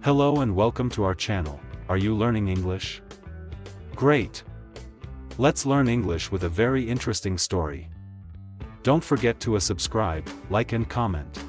Hello and welcome to our channel. Are you learning English? Great! Let's learn English with a very interesting story. Don't forget to subscribe, like and comment.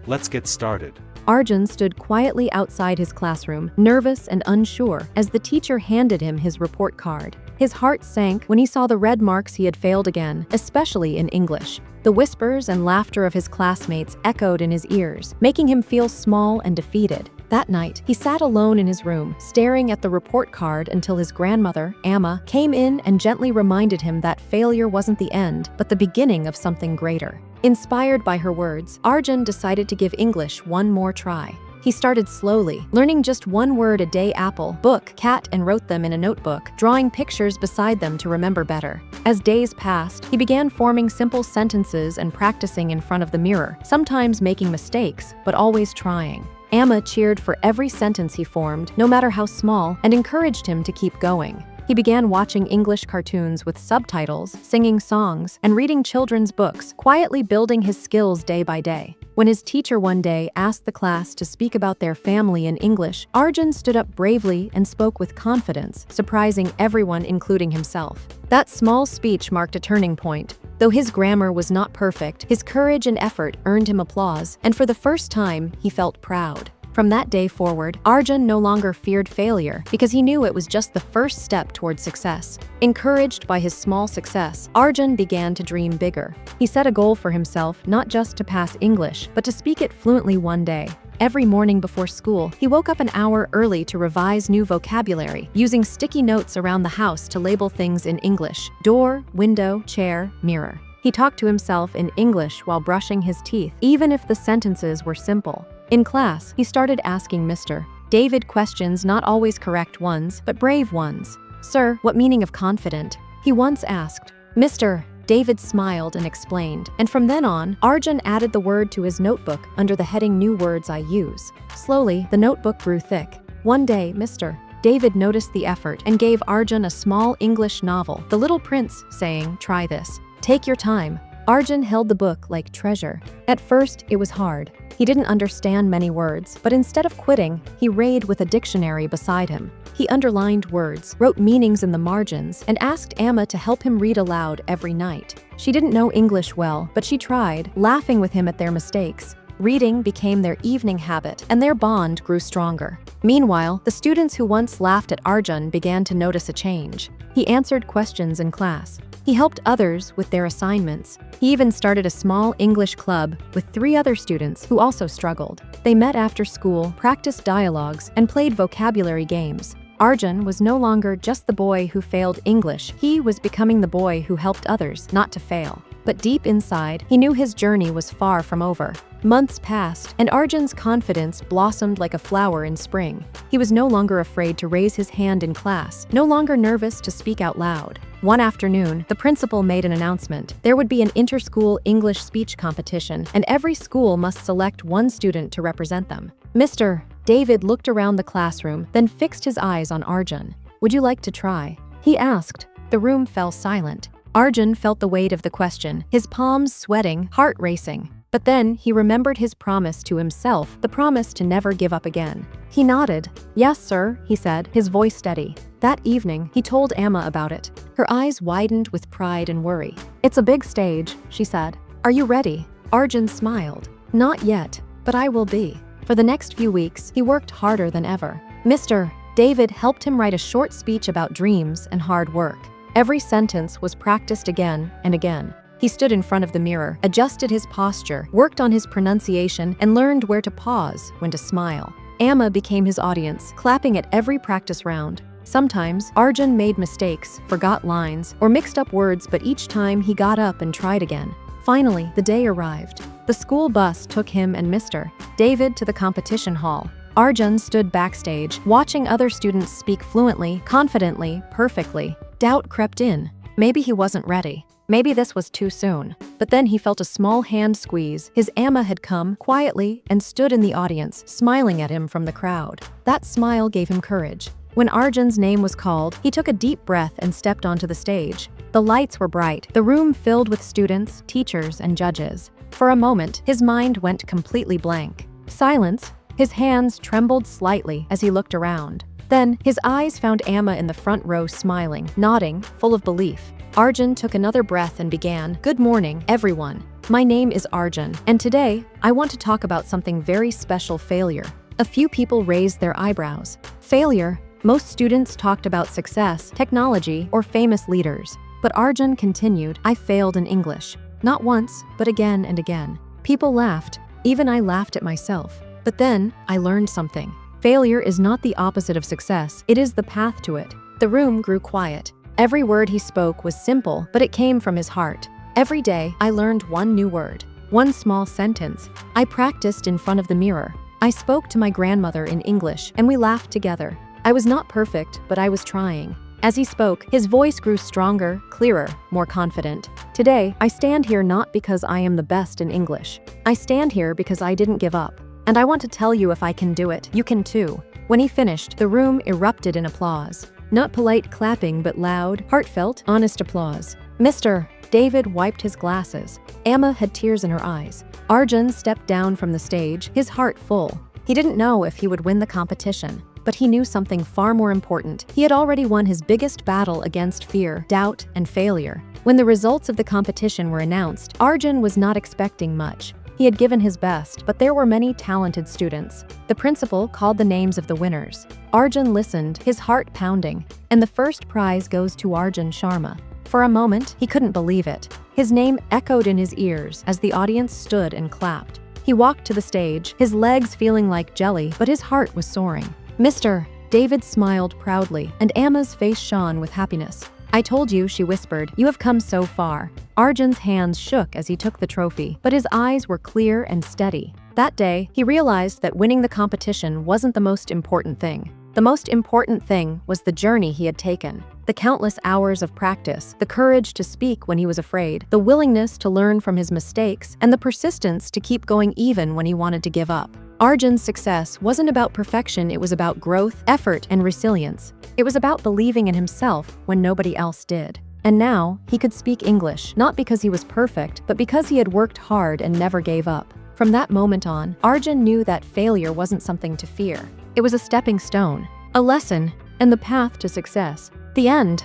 Let's get started. Arjun stood quietly outside his classroom, nervous and unsure, as the teacher handed him his report card. His heart sank when he saw the red marks he had failed again, especially in English. The whispers and laughter of his classmates echoed in his ears, making him feel small and defeated. That night, he sat alone in his room, staring at the report card until his grandmother, Amma, came in and gently reminded him that failure wasn't the end, but the beginning of something greater. Inspired by her words, Arjun decided to give English one more try. He started slowly, learning just one word a day: apple, book, cat, and wrote them in a notebook, drawing pictures beside them to remember better. As days passed, he began forming simple sentences and practicing in front of the mirror, sometimes making mistakes, but always trying. Amma cheered for every sentence he formed, no matter how small, and encouraged him to keep going. He began watching English cartoons with subtitles, singing songs, and reading children's books, quietly building his skills day by day. When his teacher one day asked the class to speak about their family in English, Arjun stood up bravely and spoke with confidence, surprising everyone, including himself. That small speech marked a turning point. Though his grammar was not perfect, his courage and effort earned him applause, and for the first time, he felt proud. From that day forward, Arjun no longer feared failure because he knew it was just the first step toward success. Encouraged by his small success, Arjun began to dream bigger. He set a goal for himself, not just to pass English, but to speak it fluently one day. Every morning before school, he woke up an hour early to revise new vocabulary, using sticky notes around the house to label things in English: door, window, chair, mirror. He talked to himself in English while brushing his teeth, even if the sentences were simple. In class, he started asking Mr. David questions, not always correct ones, but brave ones. "Sir, what meaning of confident?" he once asked. Mr. David smiled and explained, and from then on, Arjun added the word to his notebook under the heading "New Words I Use." Slowly, the notebook grew thick. One day, Mr. David noticed the effort and gave Arjun a small English novel, The Little Prince, saying, "Try this. Take your time." Arjun held the book like treasure. At first, it was hard. He didn't understand many words, but instead of quitting, he read with a dictionary beside him. He underlined words, wrote meanings in the margins, and asked Amma to help him read aloud every night. She didn't know English well, but she tried, laughing with him at their mistakes. Reading became their evening habit, and their bond grew stronger. Meanwhile, the students who once laughed at Arjun began to notice a change. He answered questions in class. He helped others with their assignments. He even started a small English club with 3 other students who also struggled. They met after school, practiced dialogues, and played vocabulary games. Arjun was no longer just the boy who failed English. He was becoming the boy who helped others not to fail. But deep inside, he knew his journey was far from over. Months passed, and Arjun's confidence blossomed like a flower in spring. He was no longer afraid to raise his hand in class, no longer nervous to speak out loud. One afternoon, the principal made an announcement. There would be an inter-school English speech competition, and every school must select one student to represent them. Mr. David looked around the classroom, then fixed his eyes on Arjun. "Would you like to try?" he asked. The room fell silent. Arjun felt the weight of the question, his palms sweating, heart racing. But then he remembered his promise to himself, the promise to never give up again. He nodded. "Yes, sir," he said, his voice steady. That evening, he told Amma about it. Her eyes widened with pride and worry. "It's a big stage," she said. "Are you ready?" Arjun smiled. "Not yet, but I will be." For the next few weeks, he worked harder than ever. Mr. David helped him write a short speech about dreams and hard work. Every sentence was practiced again and again. He stood in front of the mirror, adjusted his posture, worked on his pronunciation, and learned where to pause, when to smile. Amma became his audience, clapping at every practice round. Sometimes, Arjun made mistakes, forgot lines, or mixed up words, but each time he got up and tried again. Finally, the day arrived. The school bus took him and Mr. David to the competition hall. Arjun stood backstage, watching other students speak fluently, confidently, perfectly. Doubt crept in. Maybe he wasn't ready. Maybe this was too soon. But then he felt a small hand squeeze. His Amma had come, quietly, and stood in the audience, smiling at him from the crowd. That smile gave him courage. When Arjun's name was called, he took a deep breath and stepped onto the stage. The lights were bright, the room filled with students, teachers, and judges. For a moment, his mind went completely blank. Silence His hands trembled slightly as he looked around. Then, his eyes found Amma in the front row smiling, nodding, full of belief. Arjun took another breath and began, "Good morning, everyone. My name is Arjun, and today, I want to talk about something very special: failure." A few people raised their eyebrows. Failure? Most students talked about success, technology, or famous leaders. But Arjun continued, "I failed in English. Not once, but again and again." People laughed. Even I laughed at myself. But then, I learned something. Failure is not the opposite of success, it is the path to it. The room grew quiet. Every word he spoke was simple, but it came from his heart. Every day, I learned one new word, one small sentence. I practiced in front of the mirror. I spoke to my grandmother in English, and we laughed together. I was not perfect, but I was trying. As he spoke, his voice grew stronger, clearer, more confident. Today, I stand here not because I am the best in English. I stand here because I didn't give up. And I want to tell you, if I can do it, you can too. When he finished, the room erupted in applause. Not polite clapping, but loud, heartfelt, honest applause. Mr. David wiped his glasses. Amma had tears in her eyes. Arjun stepped down from the stage, his heart full. He didn't know if he would win the competition, but he knew something far more important. He had already won his biggest battle against fear, doubt, and failure. When the results of the competition were announced, Arjun was not expecting much. He had given his best, but there were many talented students. The principal called the names of the winners. Arjun listened, his heart pounding, and the first prize goes to Arjun Sharma. For a moment, he couldn't believe it. His name echoed in his ears as the audience stood and clapped. He walked to the stage, his legs feeling like jelly, but his heart was soaring. "Mr. David smiled proudly, and Amma's face shone with happiness. "I told you," she whispered, "you have come so far." Arjun's hands shook as he took the trophy, but his eyes were clear and steady. That day, he realized that winning the competition wasn't the most important thing. The most important thing was the journey he had taken. The countless hours of practice, the courage to speak when he was afraid, the willingness to learn from his mistakes, and the persistence to keep going even when he wanted to give up. Arjun's success wasn't about perfection, it was about growth, effort, and resilience. It was about believing in himself when nobody else did. And now, he could speak English, not because he was perfect, but because he had worked hard and never gave up. From that moment on, Arjun knew that failure wasn't something to fear. It was a stepping stone, a lesson, and the path to success. The end.